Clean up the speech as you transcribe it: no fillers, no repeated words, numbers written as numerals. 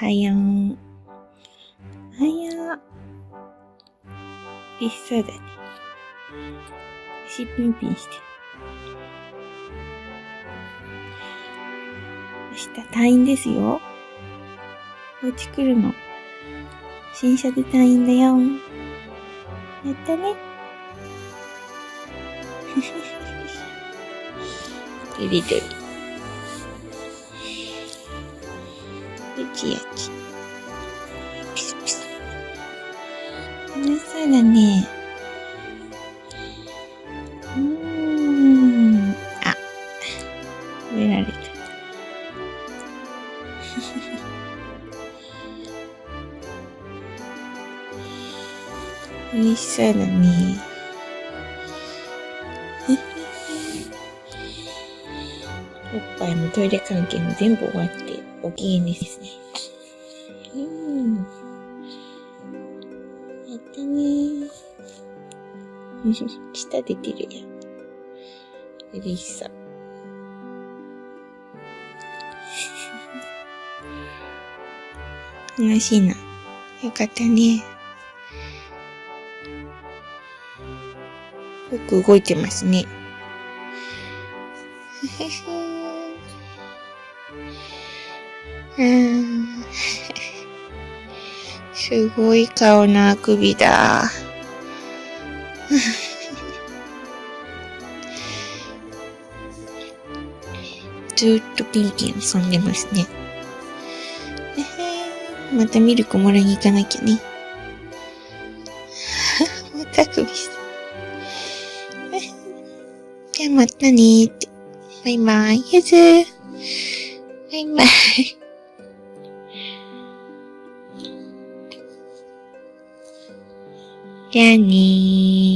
はよう。おはよう。嬉しそうだね。足ピンピンしてる。明日退院ですよ。お家来るの。新車で退院だよ。やったね。どりどり。よちよち。ピスピス。楽しそうだね。あ、食べられた。美味しそうだね。おっぱいもトイレ関係も全部終わってご機嫌ですね。やったねー。舌出てるやん。嬉しそう。楽しいな。よかったね。よく動いてますね。すごい顔のあくびだ。ずーっとピンピン遊んでますね。またミルクもらいに行かなきゃね。またあくびした。じゃあまたねーって。バイバイ。ゆずー。バイバイ。じゃあねー。